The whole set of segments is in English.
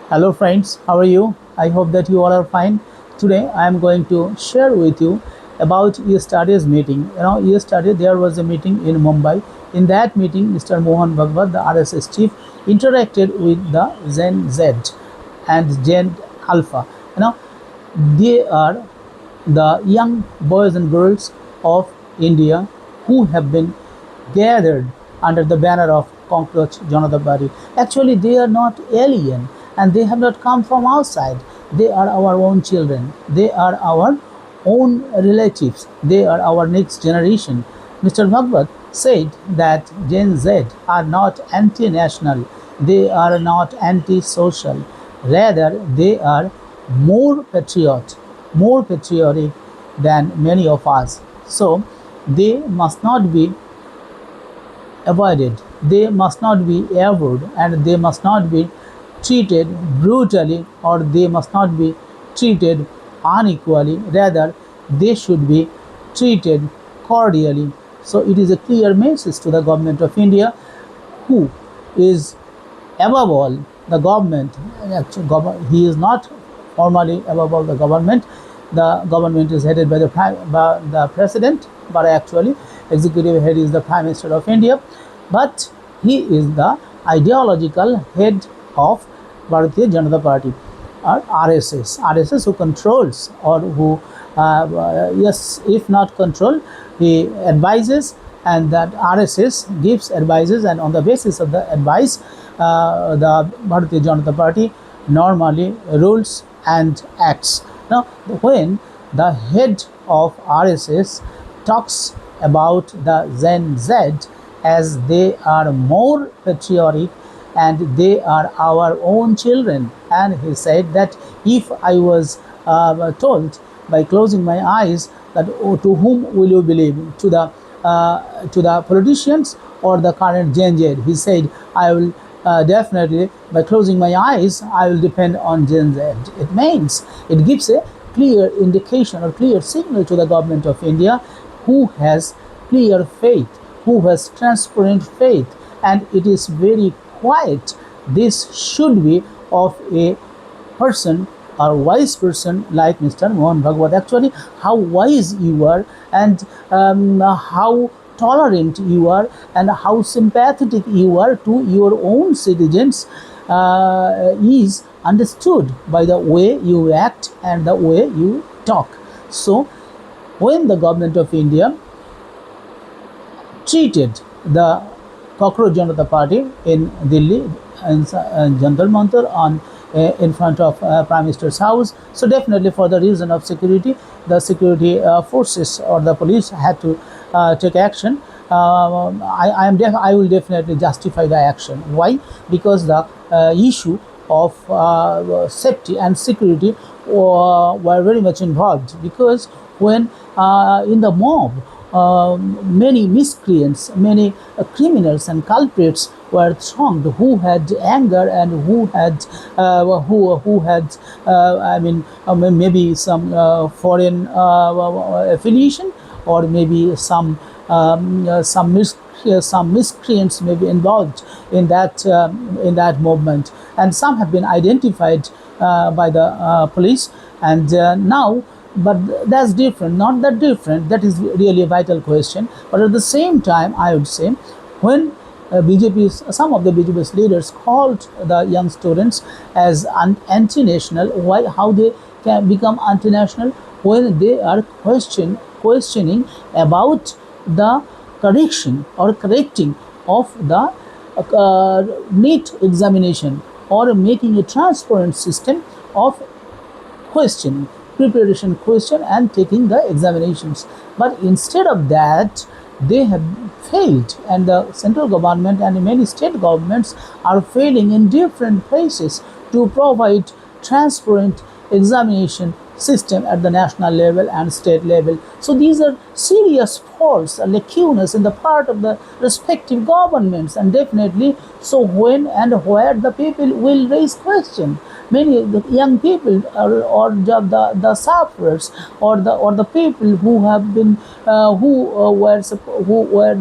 Hello friends, how are you? I hope that you all are fine. Today I am going to share with you about yesterday's meeting. Yesterday there was a meeting in Mumbai. In that meeting, Mr. Mohan Bhagwat, the RSS chief, interacted with the Gen Z and Gen Alpha. You know, they are the young boys and girls of India who have been gathered under the banner of Cockroach Janata Party. Actually, they are not alien and they have not come from outside. They are our own children. They are our own relatives. They are our next generation. Mr. Bhagwat said that Gen Z are not anti-national. They are not anti-social. Rather, they are more patriotic than many of us. So they must not be avoided, they must not be avoided, and they must not be treated brutally or they must not be treated unequally. Rather, they should be treated cordially. So it is a clear message to the government of India, who is above all the government. Actually, he is not formally above all the government. The government is headed by by the president, but actually executive head is the Prime Minister of India. But he is the ideological head of Bharatiya Janata Party, or RSS who controls, or who yes, if not control, he advises, and that RSS gives advices, and on the basis of the advice, the Bharatiya Janata Party normally rules and acts. Now, when the head of RSS talks about the Gen Z as they are more patriotic and they are our own children, and he said that if I was told by closing my eyes that, oh, to whom will you believe, to the politicians or the current Gen Z, he said, I will definitely, by closing my eyes, I will depend on Gen Z. It means, it gives a clear indication or clear signal to the government of India, who has clear faith, who has transparent faith, and it is very quiet. This should be of a person or wise person like Mr. Mohan Bhagwat. Actually, how wise you are, and how tolerant you are, and how sympathetic you are to your own citizens is understood by the way you act and the way you talk. So, when the government of India treated the Cockroach Janata Party in Delhi, in Jantar Mantar, on in front of Prime Minister's house. So definitely, for the reason of security, the security forces or the police had to take action. I will definitely justify the action. Why? Because the issue of safety and security were very much involved. Because when in the mob, many miscreants, many criminals and culprits were thronged, who had anger and who had maybe some foreign affiliation, or maybe some miscreants may be involved in that movement, and some have been identified by the police, and now. But that's different, not that different. That is really a vital question. But at the same time, I would say, when some of the BJP's leaders called the young students as anti-national, why, how they can become anti-national when they are questioning about the correction or correcting of the NEET examination, or making a transparent system of question, preparation question, and taking the examinations. But instead of that, they have failed, and the central government and many state governments are failing in different places to provide transparent examination system at the national level and state level. So these are serious faults or lacunas in the part of the respective governments, and definitely so when and where the people will raise question. Many of the young people or the sufferers or the people who have been who were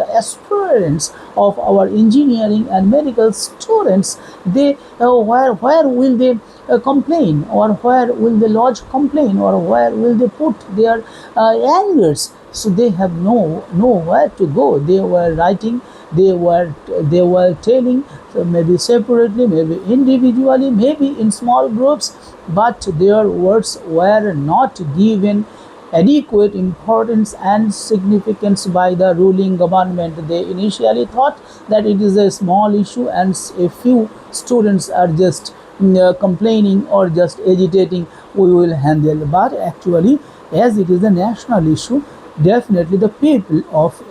the aspirants of our engineering and medical students, they where will they complain, or where will they lodge complaint, or where will they put their angers? So they have nowhere to go. They were writing, they were telling, so maybe separately, maybe individually, maybe in small groups, but their words were not given adequate importance and significance by the ruling government. They initially thought that it is a small issue and a few students are just complaining or just agitating, we will handle. But actually, as it is a national issue, definitely the people of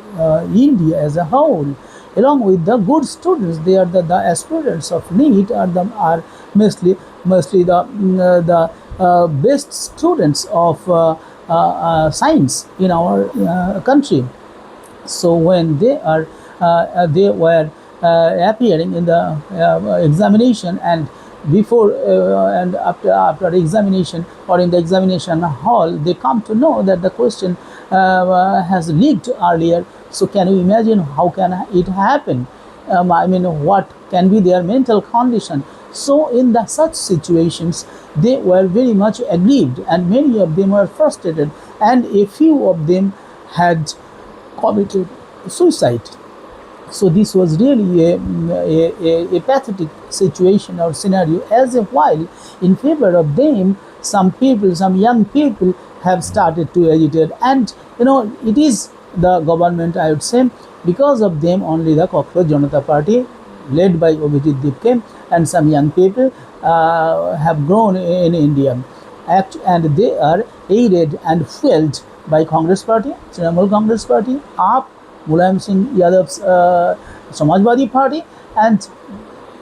India as a whole, along with the good students, they are the aspirants of NEET, are mostly the best students of science in our country. So when they were appearing in the examination, and before and after examination, or in the examination hall, they come to know that the question has leaked earlier. So can you imagine how can it happen? I mean, what can be their mental condition? So in such situations, they were very much aggrieved, and many of them were frustrated, and a few of them had committed suicide. So this was really a pathetic situation or scenario, as a while in favor of them, some people, some young people have started to agitate. And it is the government, I would say, because of them only the Cockroach Janata Party, led by Abhijit Dipke, and some young people have grown in India. And they are aided and fueled by Congress Party, Trinamool Congress Party, AAP, Mulayam Singh Yadav's Samajwadi Party, and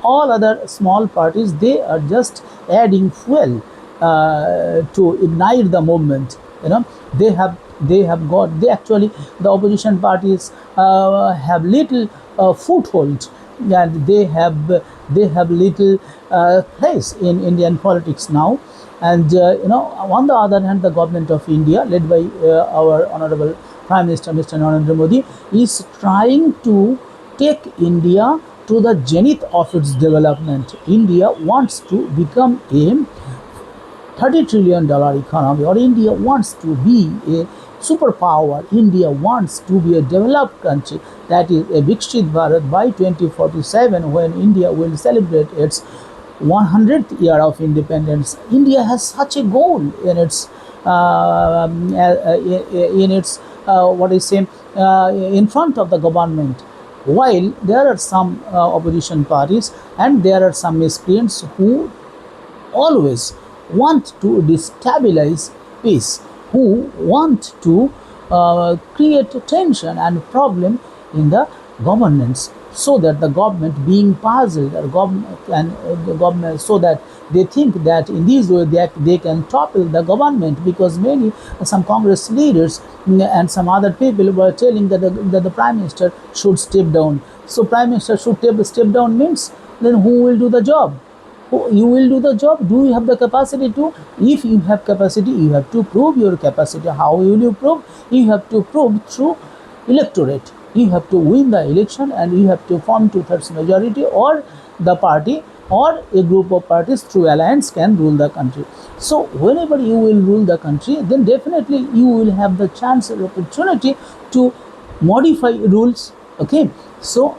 all other small parties. They are just adding fuel to ignite the movement. They actually, the opposition parties have little foothold, and they have little place in Indian politics now. And on the other hand, the government of India, led by our honorable Prime Minister Mr. Narendra Modi, is trying to take India to the zenith of its development. India wants to become a $30 trillion economy, or India wants to be a superpower. India wants to be a developed country, that is a Vikshit Bharat by 2047, when India will celebrate its 100th year of independence. India has such a goal in its in front of the government. While there are some opposition parties, and there are some miscreants who always want to destabilize peace, who want to create tension and problem in the governance, so that the government being puzzled, or the government, so that they think that in this way they can topple the government, because some Congress leaders and some other people were telling that the Prime Minister should step down. So Prime Minister should step down means, then who will do the job? You will do the job. Do you have the capacity to? If you have capacity, you have to prove your capacity. How will you prove? You have to prove through electorate. You have to win the election, and you have to form 2/3 majority, or the party or a group of parties through alliance can rule the country. So whenever you will rule the country, then definitely you will have the chance or opportunity to modify rules. Okay, so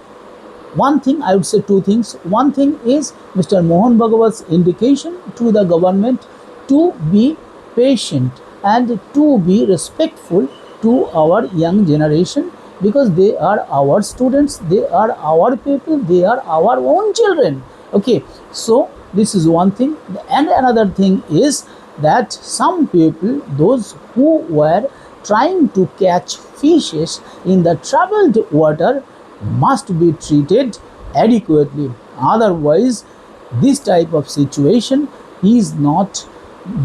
one thing, I would say two things. One thing is Mr. Mohan Bhagwat's indication to the government to be patient and to be respectful to our young generation, because they are our students, they are our people, they are our own children. Okay, so this is one thing. And another thing is that some people, those who were trying to catch fishes in the troubled water, must be treated adequately. Otherwise, this type of situation is not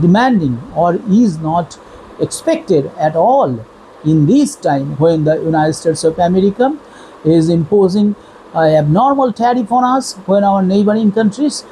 demanding, or is not expected at all. in this time when the United States of America is imposing abnormal tariff on us, when our neighboring countries,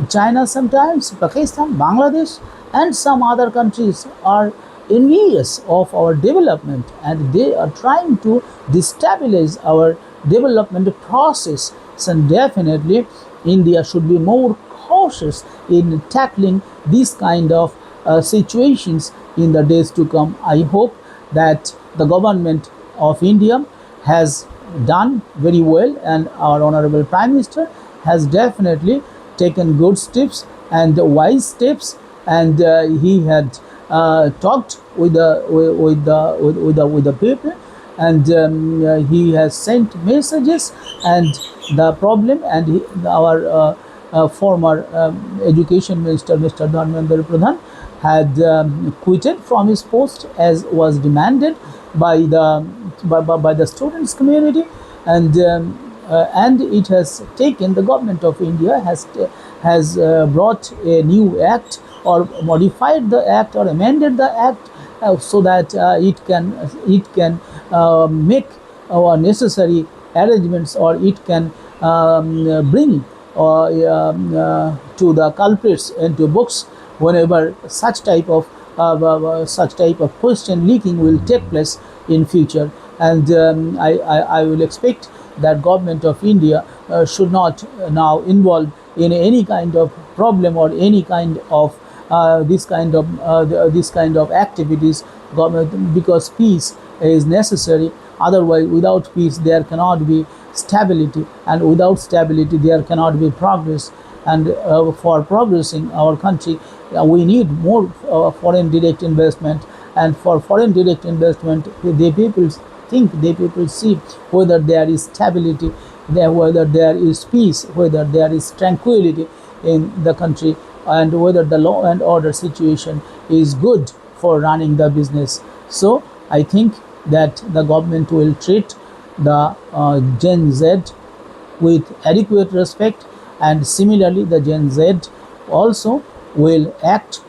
China sometimes, Pakistan, Bangladesh, and some other countries are envious of our development, and they are trying to destabilize our development process. So definitely India should be more cautious in tackling these kind of situations in the days to come. I hope that the government of India has done very well, and our honorable Prime Minister has definitely taken good steps and wise steps, and he had talked with the people, and he has sent messages, and the problem, and our former education minister, Mr. Dharmendra Pradhan, had quitted from his post as was demanded by the students community, and it has taken, the government of India has brought a new act, or modified the act, or amended the act, so that it can make our necessary arrangements, or it can bring to the culprits into books whenever such type of question leaking will take place in future. And I will expect that government of India should not now involve in any kind of problem, or any kind of this kind of activities, because peace is necessary. Otherwise, without peace there cannot be stability, and without stability there cannot be progress. And for progressing our country, we need more foreign direct investment. And for foreign direct investment, the people think, the people see whether there is stability, whether there is peace, whether there is tranquility in the country, and whether the law and order situation is good for running the business. So I think that the government will treat the Gen Z with adequate respect, and similarly the Gen Z also will act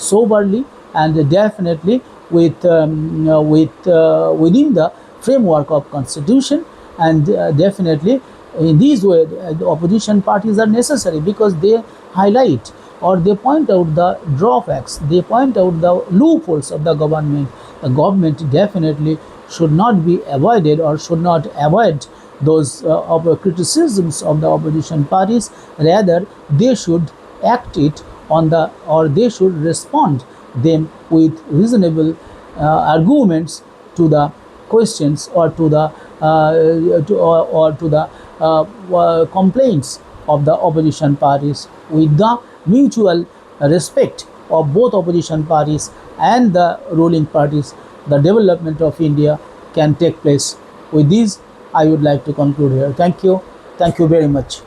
soberly, and definitely within the framework of constitution. And definitely in this way the opposition parties are necessary, because they highlight, or they point out the drawbacks, they point out the loopholes of the government. The government definitely should not be avoided, or should not avoid those criticisms of the opposition parties. Rather, they should act it on the, or they should respond them with reasonable arguments to the questions, or to the complaints of the opposition parties. With the mutual respect of both opposition parties and the ruling parties, the development of India can take place. With this, I would like to conclude here. Thank you very much.